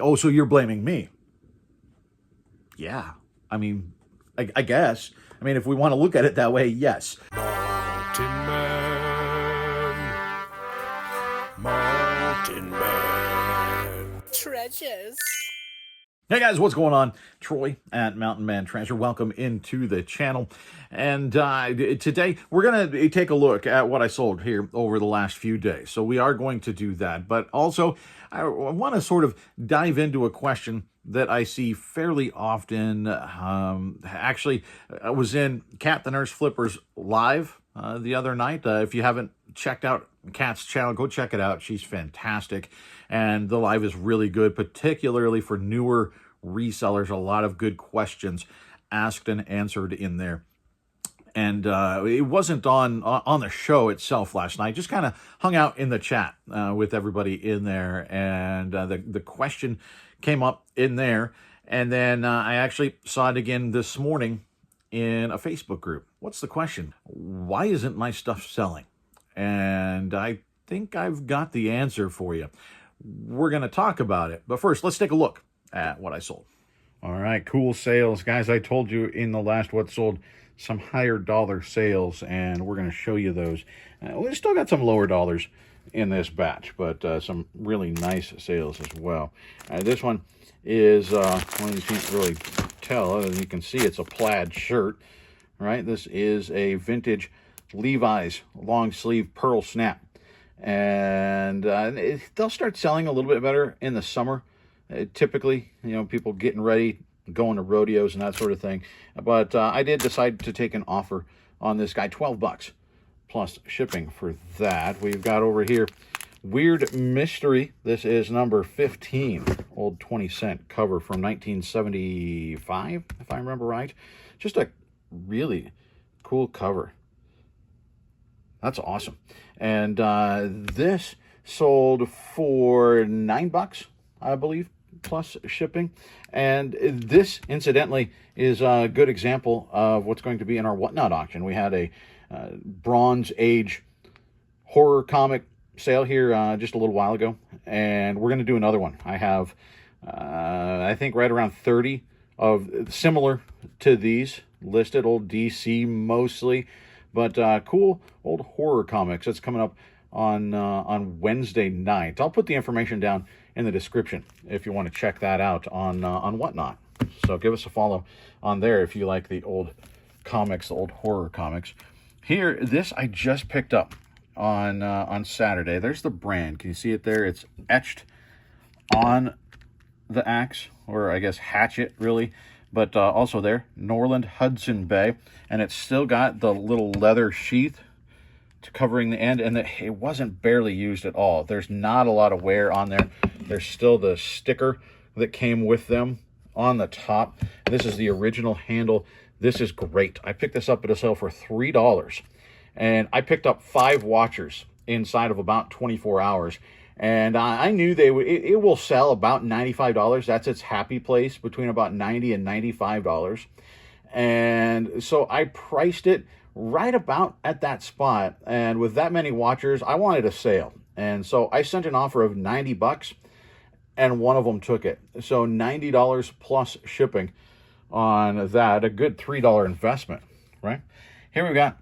Oh, so you're blaming me? Yeah. I mean, I guess. I mean, if we want to look at it that way, yes. Mountain Man. Mountain Man. Treasures. Hey guys, what's going on? Troy at Mountain Man Treasure. Welcome into the channel. And today we're going to take a look at what I sold here over the last few days. So we are going to do that. But also, I want to sort of dive into a question that I see fairly often. Actually, I was in Kat the Nurse Flipper's live the other night. If you haven't checked out Kat's channel, go check it out. She's fantastic. And the live is really good, particularly for newer resellers. A lot of good questions asked and answered in there. And it wasn't on the show itself last night. Just kind of hung out in the chat with everybody in there. And the question came up in there. And then I actually saw it again this morning in a Facebook group. What's the question? Why isn't my stuff selling? And I think I've got the answer for you. We're going to talk about it. But first, let's take a look at what I sold. All right, cool sales. Guys, I told you in the last what sold some higher dollar sales, and we're going to show you those. We still got some lower dollars in this batch, but some really nice sales as well. This one is, well, you can't really tell. As you can see, it's a plaid shirt, right? This is a vintage Levi's long sleeve pearl snap. And they'll start selling a little bit better in the summer. Typically, you know, people getting ready, going to rodeos and that sort of thing. But I did decide to take an offer on this guy, 12 bucks plus shipping for that. We've got over here Weird Mystery. This is number 15, old 20-cent cover from 1975, if I remember right. Just a really cool cover. That's awesome. And this sold for $9, I believe, plus shipping. And this, incidentally, is a good example of what's going to be in our Whatnot auction. We had a Bronze Age horror comic sale here just a little while ago, and we're going to do another one. I have, I think, right around 30 of similar to these listed, old DC mostly. But cool old horror comics. That's coming up on Wednesday night. I'll put the information down in the description if you want to check that out on Whatnot. So give us a follow on there if you like the old comics, the old horror comics. Here, this I just picked up on Saturday. There's the brand. Can you see it there? It's etched on the axe, or I guess hatchet, really. But also there, Norland Hudson Bay. And it's still got the little leather sheath to covering the end. And it wasn't barely used at all. There's not a lot of wear on there. There's still the sticker that came with them on the top. This is the original handle. This is great. I picked this up at a sale for $3. And I picked up 5 watchers inside of about 24 hours. And I knew it will sell about $95. That's its happy place, between about $90 and $95. And so I priced it right about at that spot. And with that many watchers, I wanted a sale. And so I sent an offer of $90, and one of them took it. So $90 plus shipping on that. A good $3 investment, right? Here we've got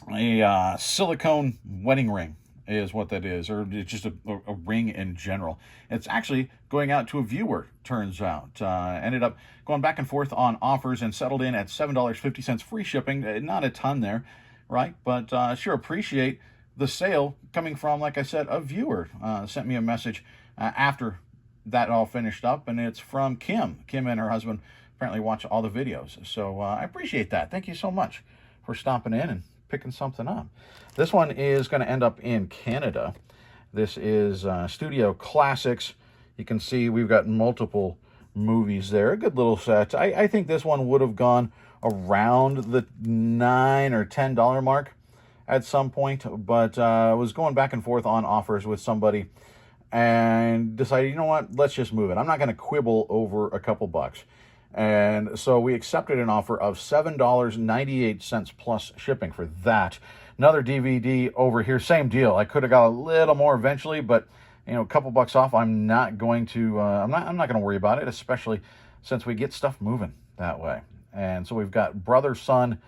a silicone wedding ring is what that is, or it's just a ring in general. It's actually going out to a viewer, turns out. Ended up going back and forth on offers and settled in at $7.50 free shipping. Not a ton there, right? But sure appreciate the sale coming from, like I said, a viewer. Sent me a message after that all finished up, and it's from Kim. Kim and her husband apparently watch all the videos. So I appreciate that. Thank you so much for stopping in and picking something up. This one is going to end up in Canada. This is Studio Classics. You can see we've got multiple movies there. A good little set. I think this one would have gone around the $9 or $10 mark at some point, but I was going back and forth on offers with somebody and decided, you know what, let's just move it. I'm not going to quibble over a couple bucks. And so we accepted an offer of $7.98 plus shipping for that. Another DVD over here, same deal. I could have got a little more eventually, but you know, a couple bucks off, I'm not going to I'm not going to worry about it, especially since we get stuff moving that way. And so we've got Brother Sun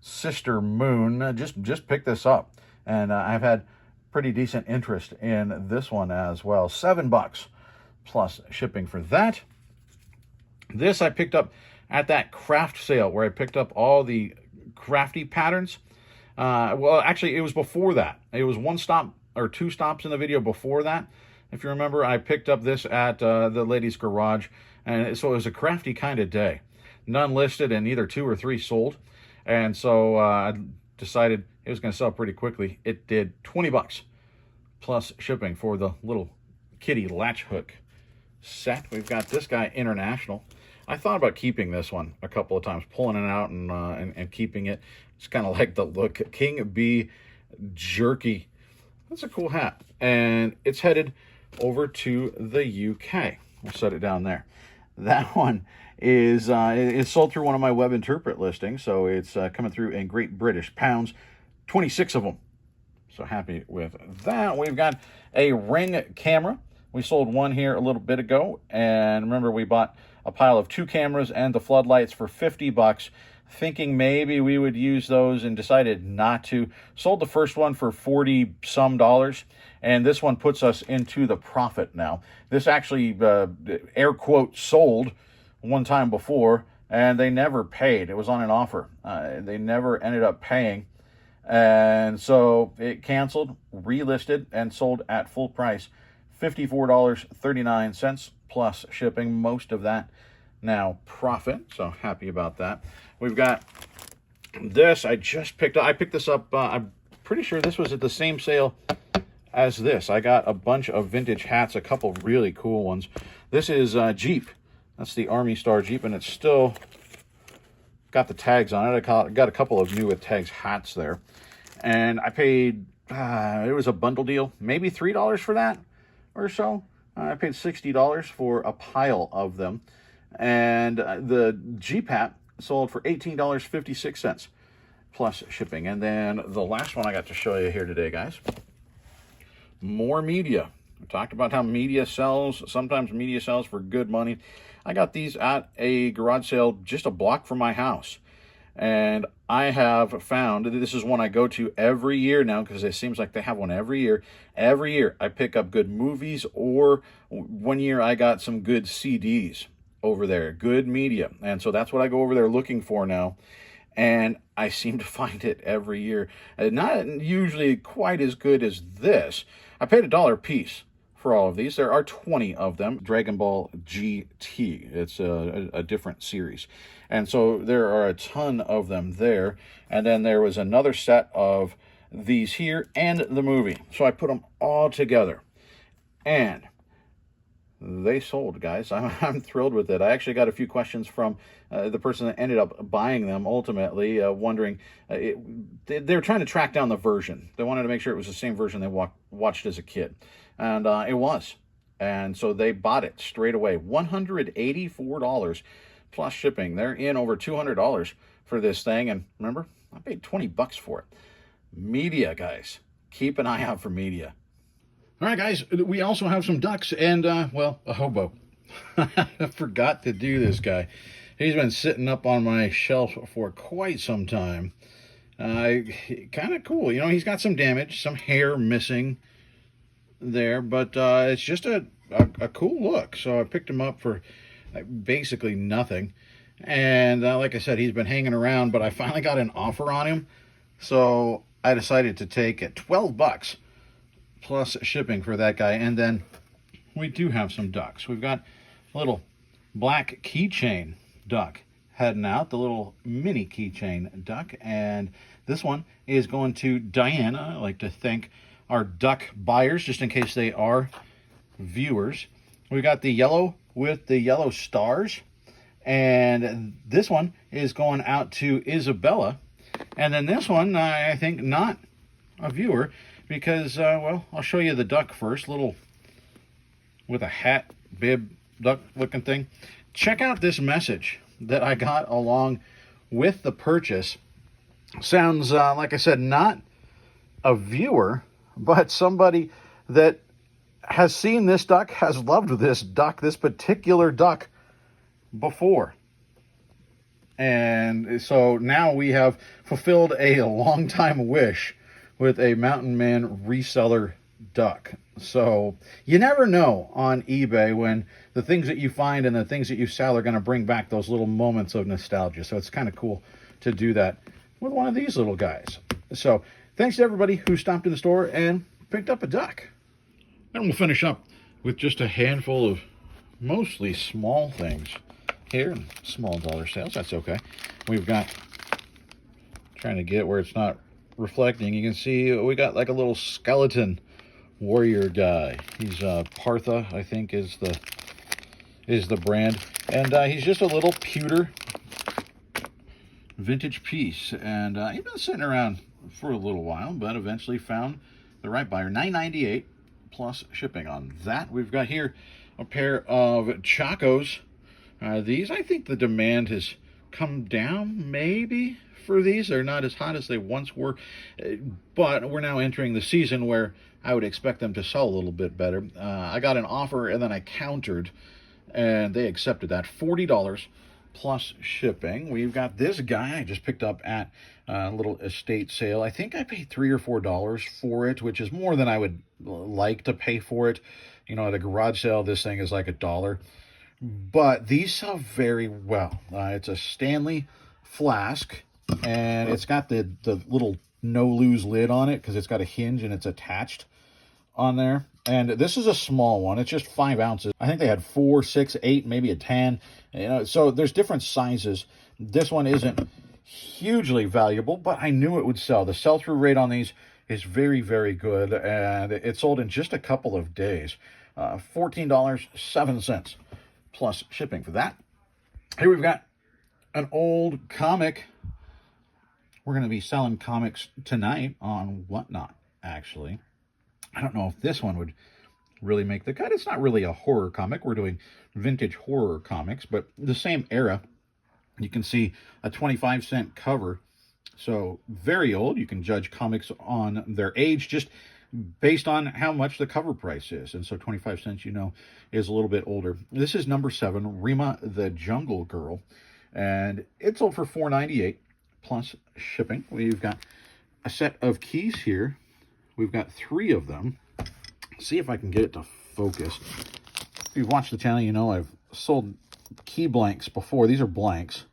Sister Moon. Just pick this up, and I've had pretty decent interest in this one as well. $7 plus shipping for that. This I picked up at that craft sale where I picked up all the crafty patterns. Well, actually, it was before that. It was one stop or two stops in the video before that. If you remember, I picked up this at the ladies' garage, and so it was a crafty kind of day. None listed, and either 2 or 3 sold. And so I decided it was going to sell pretty quickly. It did. $20 plus shipping for the little kitty latch hook set. We've got this guy, International. I thought about keeping this one a couple of times, pulling it out and keeping it. It's kind of like the look. King Bee Jerky. That's a cool hat. And it's headed over to the UK. We'll set it down there. That one is sold through one of my web interpret listings, so it's coming through in Great British pounds. 26 of them. So happy with that. We've got a Ring camera. We sold one here a little bit ago, and remember we bought a pile of 2 cameras and the floodlights for $50, thinking maybe we would use those, and decided not to. Sold the first one for 40 some dollars, and this one puts us into the profit now. This actually, air quote, sold one time before, and they never paid. It was on an offer. They never ended up paying, and so it canceled, relisted, and sold at full price, $54.39 plus shipping. Most of that now profit, so happy about that. We've got this. I picked this up. I'm pretty sure this was at the same sale as this. I got a bunch of vintage hats, a couple really cool ones. This is Jeep. That's the Army Star Jeep, and it's still got the tags on it. I got a couple of new with tags hats there, and I paid, it was a bundle deal, maybe $3 for that or so. I paid $60 for a pile of them, and the Jeep hat sold for $18.56 plus shipping. And then the last one I got to show you here today, guys, more media. We talked about how media sells. Sometimes media sells for good money. I got these at a garage sale just a block from my house, and I have found that this is one I go to every year now, because it seems like they have one every year. Every year I pick up good movies, or one year I got some good CDs over there, good media. And so that's what I go over there looking for now. And I seem to find it every year. Not usually quite as good as this. I paid $1 a piece for all of these. There are 20 of them. Dragon Ball GT. It's a different series. And so there are a ton of them there. And then there was another set of these here and the movie. So I put them all together. And they sold, guys. I'm thrilled with it. I actually got a few questions from the person that ended up buying them ultimately, wondering, they're trying to track down the version. They wanted to make sure it was the same version they watched as a kid. And it was. And so they bought it straight away. $184 plus shipping. They're in over $200 for this thing. And remember, I paid $20 for it. Media, guys. Keep an eye out for media. All right, guys, we also have some ducks and, well, a hobo. I forgot to do this guy. He's been sitting up on my shelf for quite some time. Kind of cool. You know, he's got some damage, some hair missing there, but it's just a cool look. So I picked him up for basically nothing. And like I said, he's been hanging around, but I finally got an offer on him. So I decided to take it $12 plus shipping for that guy. And then we do have some ducks. We've got a little black keychain duck heading out, the little mini keychain duck. And this one is going to Diana. I'd like to thank our duck buyers, just in case they are viewers. We've got the yellow with the yellow stars. And this one is going out to Isabella. And then this one, I think, not a viewer, because, well, I'll show you the duck first. Little, with a hat, bib, duck-looking thing. Check out this message that I got along with the purchase. Sounds, like I said, not a viewer, but somebody that has seen this duck, has loved this duck, this particular duck before. And so now we have fulfilled a long-time wish with a Mountain Man reseller duck. So you never know on eBay when the things that you find and the things that you sell are going to bring back those little moments of nostalgia. So it's kind of cool to do that with one of these little guys. So thanks to everybody who stopped in the store and picked up a duck. And we'll finish up with just a handful of mostly small things here, small dollar sales. That's okay. We've got, trying to get where it's not reflecting, you can see we got like a little skeleton warrior guy. He's Partha, I think is the brand, and he's just a little pewter vintage piece, and he's been sitting around for a little while, but eventually found the right buyer. $9.98 plus shipping on that. We've got here a pair of Chacos. These, I think the demand has come down maybe for these. They're not as hot as they once were, but we're now entering the season where I would expect them to sell a little bit better. I got an offer and then I countered, and they accepted that. $40 plus shipping. We've got this guy I just picked up at a little estate sale. I think I paid $3 or $4 for it, which is more than I would like to pay for it. You know, at a garage sale, this thing is like $1. But these sell very well. It's a Stanley flask, and it's got the little no-lose lid on it because it's got a hinge and it's attached on there. And this is a small one. It's just 5 ounces. I think they had 4, 6, 8, maybe a 10. You know, so there's different sizes. This one isn't hugely valuable, but I knew it would sell. The sell-through rate on these is very, very good, and it sold in just a couple of days. $14.07 plus shipping for that. Here we've got an old comic. We're going to be selling comics tonight on Whatnot, actually. I don't know if this one would really make the cut. It's not really a horror comic. We're doing vintage horror comics, but the same era. You can see a 25-cent cover. So very old. You can judge comics on their age just based on how much the cover price is. And so 25 cents, you know, is a little bit older. This is number 7, Rima the Jungle Girl. And it sold for $4.98 plus shipping. We've got a set of keys here. We've got 3 of them. See if I can get it to focus. If you've watched the channel, you know I've sold key blanks before. These are blanks.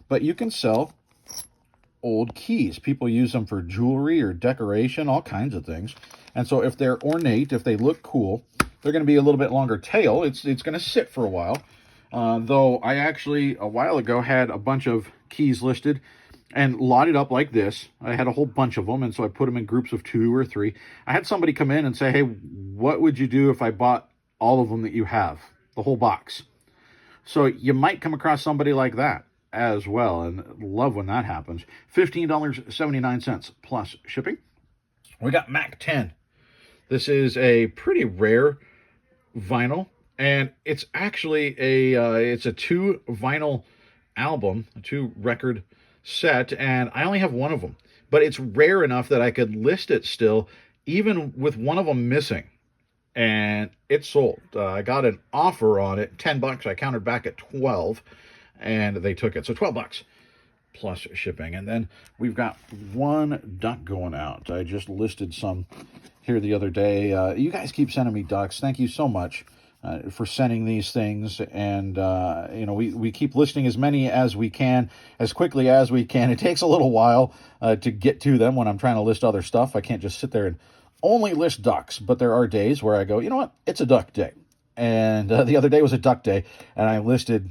But you can sell old keys. People use them for jewelry or decoration, all kinds of things. And so if they're ornate, if they look cool, they're going to be a little bit longer tail. It's going to sit for a while. Though I actually, a while ago, had a bunch of keys listed and lotted up like this. I had a whole bunch of them, and so I put them in groups of 2 or 3. I had somebody come in and say, hey, what would you do if I bought all of them that you have, the whole box? So you might come across somebody like that as well, and love when that happens. $15.79 plus shipping. We got Mac 10. This is a pretty rare vinyl, and it's actually it's a 2 vinyl album, a 2 record set, and I only have one of them, but it's rare enough that I could list it still, even with one of them missing, and it sold. I got an offer on it, $10. I countered back at 12, and they took it. So $12 plus shipping. And then we've got one duck going out. I just listed some here the other day. You guys keep sending me ducks. Thank you so much for sending these things. And, you know, we keep listing as many as we can, as quickly as we can. It takes a little while to get to them when I'm trying to list other stuff. I can't just sit there and only list ducks. But there are days where I go, you know what? It's a duck day. And the other day was a duck day. And I listed,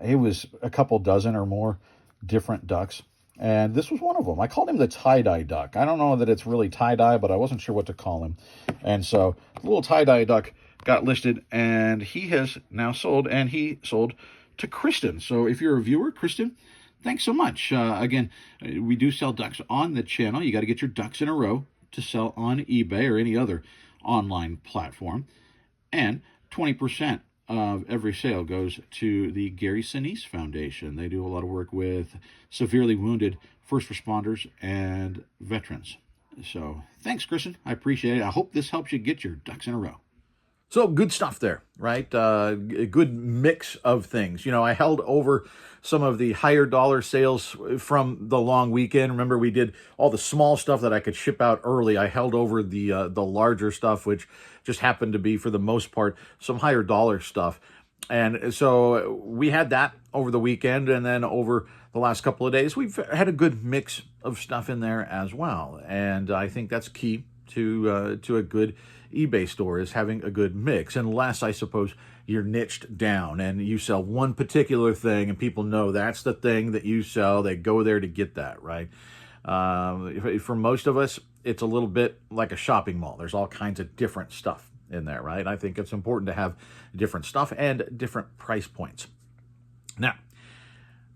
it was a couple dozen or more different ducks. And this was one of them. I called him the tie-dye duck. I don't know that it's really tie-dye, but I wasn't sure what to call him. And so the little tie-dye duck got listed, and he has now sold, and he sold to Kristen. So if you're a viewer, Kristen, thanks so much. Again, we do sell ducks on the channel. You got to get your ducks in a row to sell on eBay or any other online platform. And 20% of every sale goes to the Gary Sinise Foundation. They do a lot of work with severely wounded first responders and veterans. So thanks, Kristen. I appreciate it. I hope this helps you get your ducks in a row. So good stuff there, right? A good mix of things. I held over some of the higher dollar sales from the long weekend. Remember, we did all the small stuff that I could ship out early. I held over the larger stuff, which just happened to be, for the most part, some higher dollar stuff. And so we had that over the weekend, and then over the last couple of days, we've had a good mix of stuff in there as well. And I think that's key to a good eBay store, is having a good mix, unless, I suppose, you're niched down and you sell one particular thing and people know that's the thing that you sell. They go there to get that, right? For most of us, it's a little bit like a shopping mall. There's all kinds of different stuff in there, right? I think it's important to have different stuff and different price points. Now,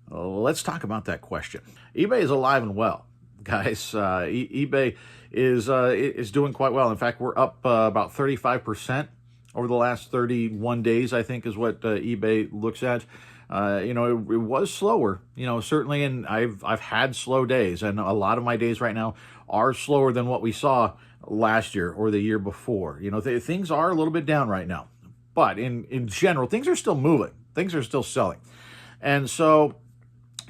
let's talk about that question. eBay is alive and well, guys. eBay is doing quite well. In fact, we're up about 35% over the last 31 days, I think, is what eBay looks at. It was slower, certainly, and I've had slow days, and a lot of my days right now are slower than what we saw last year or the year before. Things are a little bit down right now, but in general, things are still moving. Things are still selling. And so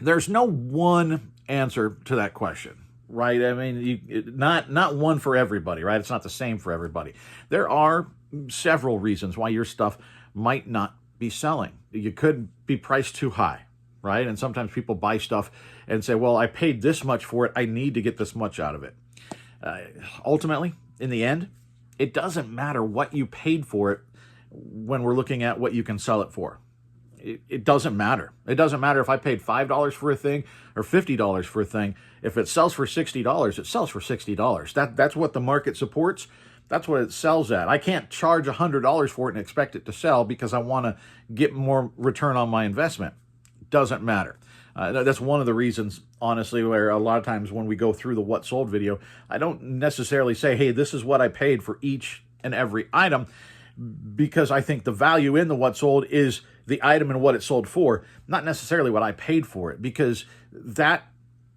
there's no one answer to that question, right? I mean, not one for everybody, right? It's not the same for everybody. There are several reasons why your stuff might not be selling. You could be priced too high, right? And sometimes people buy stuff and say, well, I paid this much for it, I need to get this much out of it. Ultimately, in the end, it doesn't matter what you paid for it when we're looking at what you can sell it for. It doesn't matter. It doesn't matter if I paid $5 for a thing or $50 for a thing. If it sells for $60, it sells for $60. That's what the market supports. That's what it sells at. I can't charge $100 for it and expect it to sell because I want to get more return on my investment. Doesn't matter. That's one of the reasons, honestly, where a lot of times when we go through the what sold video, I don't necessarily say, hey, this is what I paid for each and every item, because I think the value in the what sold is the item and what it sold for, not necessarily what I paid for it, because that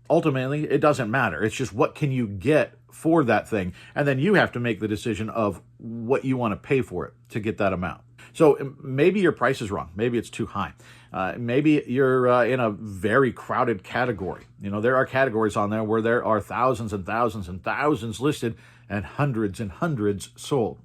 ultimately, it doesn't matter. It's just what can you get for that thing, and then you have to make the decision of what you want to pay for it to get that amount. So maybe your price is wrong. Maybe it's too high. Maybe you're in a very crowded category. There are categories on there where there are thousands and thousands and thousands listed and hundreds sold.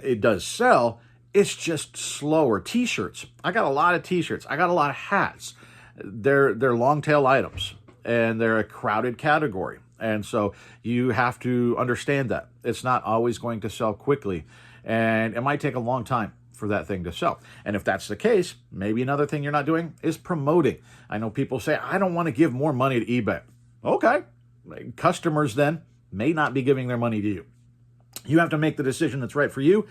It does sell. It's just slower. T-shirts. I got a lot of T-shirts. I got a lot of hats. They're long tail items, and they're a crowded category. And so you have to understand that it's not always going to sell quickly, and it might take a long time for that thing to sell. And if that's the case, maybe another thing you're not doing is promoting. I know people say, I don't want to give more money to eBay. Okay. Customers then may not be giving their money to you. You have to make the decision that's right for you,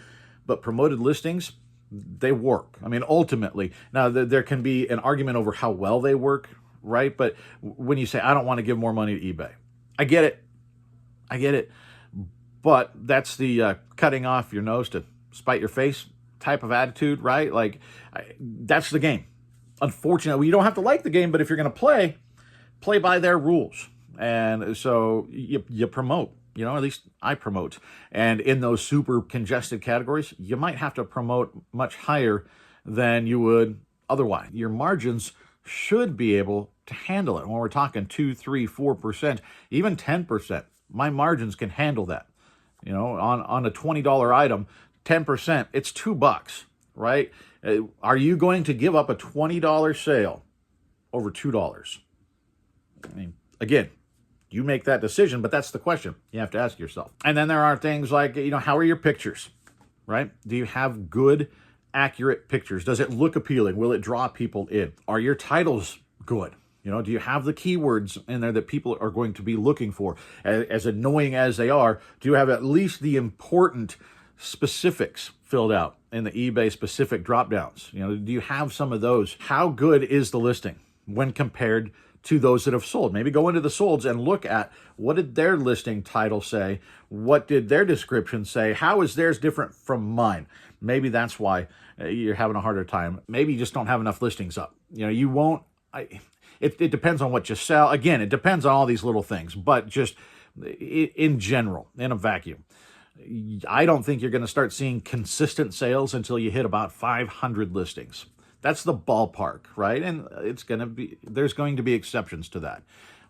but promoted listings, they work. I mean, ultimately, now there can be an argument over how well they work, right? But when you say, I don't want to give more money to eBay, I get it. But that's the cutting off your nose to spite your face type of attitude, right? That's the game. Unfortunately, you don't have to like the game, but if you're going to play by their rules. And so you promote, at least I promote. And in those super congested categories, you might have to promote much higher than you would otherwise. Your margins should be able to handle it. When we're talking 2, 3, 4%, even 10%, my margins can handle that. On a $20 item, 10%, it's $2, right? Are you going to give up a $20 sale over $2? I mean, again, you make that decision, but that's the question you have to ask yourself. And then there are things like, how are your pictures, right? Do you have good, accurate pictures? Does it look appealing? Will it draw people in? Are your titles good? Do you have the keywords in there that people are going to be looking for? As annoying as they are, do you have at least the important specifics filled out in the eBay specific drop-downs? Do you have some of those? How good is the listing when compared to those that have sold? Maybe go into the solds and look at what did their listing title say? What did their description say? How is theirs different from mine? Maybe that's why you're having a harder time. Maybe you just don't have enough listings up. You won't. It depends on what you sell. Again, it depends on all these little things, but just in general, in a vacuum, I don't think you're going to start seeing consistent sales until you hit about 500 listings. That's the ballpark, right? And there's going to be exceptions to that.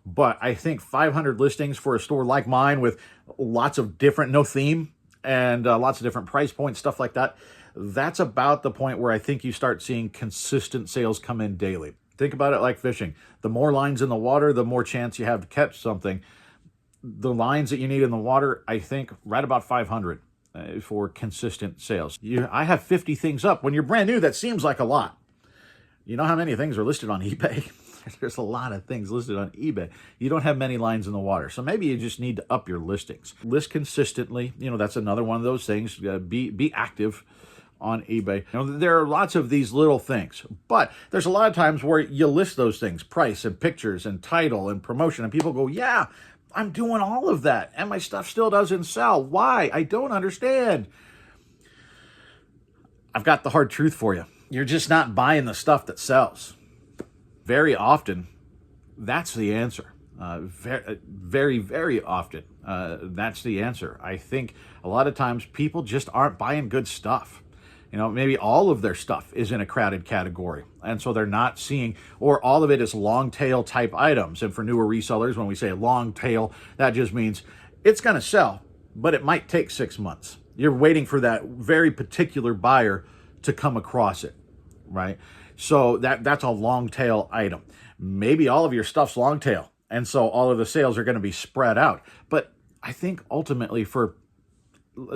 But I think 500 listings for a store like mine with lots of different, no theme, and lots of different price points, stuff like that, that's about the point where I think you start seeing consistent sales come in daily. Think about it like fishing. The more lines in the water, the more chance you have to catch something. The lines that you need in the water, I think, right about 500 for consistent sales. I have 50 things up. When you're brand new, that seems like a lot. You know how many things are listed on eBay? There's a lot of things listed on eBay. You don't have many lines in the water. So maybe you just need to up your listings. List consistently. That's another one of those things. Be active on eBay. There are lots of these little things, but there's a lot of times where you list those things, price and pictures and title and promotion, and people go, yeah, I'm doing all of that, and my stuff still doesn't sell. Why? I don't understand. I've got the hard truth for you. You're just not buying the stuff that sells. Very often, that's the answer. Very, very often, that's the answer. I think a lot of times people just aren't buying good stuff. Maybe all of their stuff is in a crowded category, and so they're not seeing, or all of it is long tail type items. And for newer resellers, when we say long tail, that just means it's going to sell, but it might take 6 months. You're waiting for that very particular buyer to come across it, right? So that's a long tail item. Maybe all of your stuff's long tail, and so all of the sales are going to be spread out. But I think ultimately, for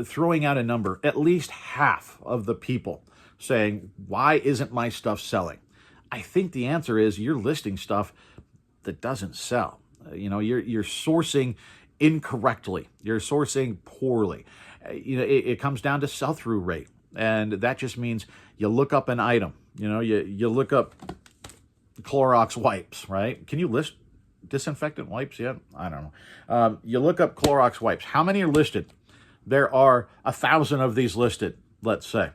throwing out a number, at least half of the people saying, why isn't my stuff selling? I think the answer is you're listing stuff that doesn't sell. You're sourcing incorrectly. You're sourcing poorly. It comes down to sell-through rate. And that just means you look up an item. You look up Clorox wipes, right? Can you list disinfectant wipes yet? I don't know. You look up Clorox wipes. How many are listed? There are 1,000 of these listed, let's say.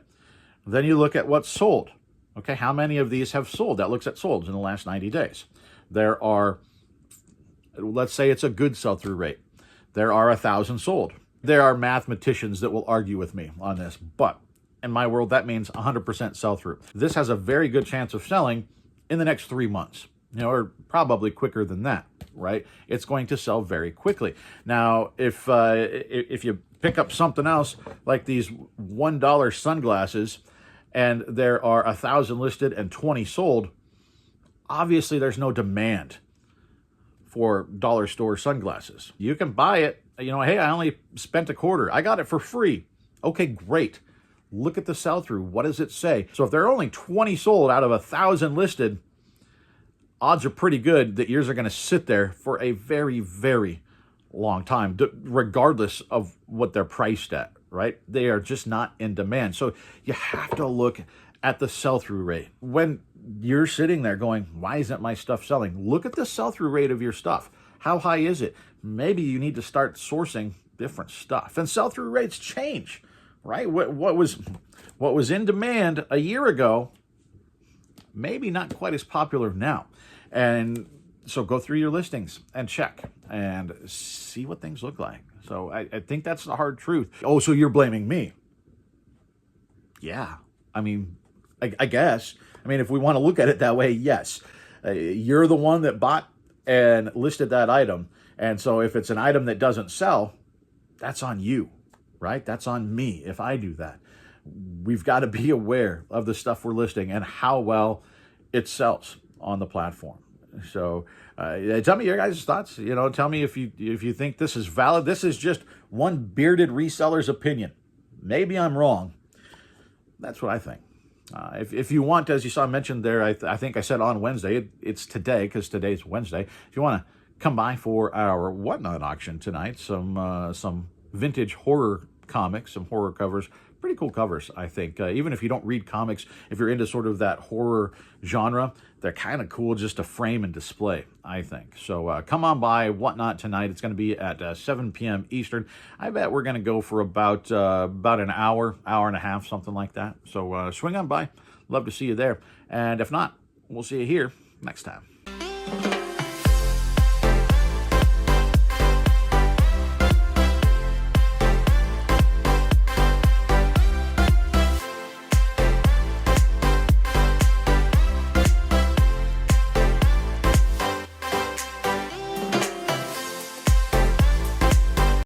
Then you look at what's sold. Okay, how many of these have sold? That looks at sold in the last 90 days. There are, let's say it's a good sell-through rate. There are 1,000 sold. There are mathematicians that will argue with me on this, but in my world, that means 100% sell-through. This has a very good chance of selling in the next 3 months, or probably quicker than that, right? It's going to sell very quickly. Now, if you pick up something else like these $1 sunglasses, and there are 1,000 listed and 20 sold, obviously there's no demand for dollar store sunglasses. You can buy it, hey, I only spent $0.25. I got it for free. Okay, great. Look at the sell-through. What does it say? So if there are only 20 sold out of 1,000 listed, odds are pretty good that yours are going to sit there for a very, very long time, regardless of what they're priced at, right? They are just not in demand. So you have to look at the sell-through rate. When you're sitting there going, why isn't my stuff selling? Look at the sell-through rate of your stuff. How high is it? Maybe you need to start sourcing different stuff. And sell-through rates change, right? What was in demand a year ago, maybe not quite as popular now. And so go through your listings and check and see what things look like. So I think that's the hard truth. Oh, so you're blaming me? Yeah. I guess. If we want to look at it that way, yes. You're the one that bought and listed that item. And so if it's an item that doesn't sell, that's on you, right? That's on me if I do that. We've got to be aware of the stuff we're listing and how well it sells on the platform. So tell me your guys' thoughts. Tell me if you think this is valid. This is just one bearded reseller's opinion. Maybe I'm wrong. That's what I think. If you want, as you saw mentioned there, I think I said on Wednesday, it's today because today's Wednesday. If you want to come by for our Whatnot auction tonight, some vintage horror comics, some horror covers, pretty cool covers, I think. Even if you don't read comics, if you're into sort of that horror genre, they're kind of cool just to frame and display, I think. So come on by Whatnot tonight. It's going to be at 7 p.m. Eastern. I bet we're going to go for about an hour and a half, something like that. So swing on by. Love to see you there. And if not, we'll see you here next time.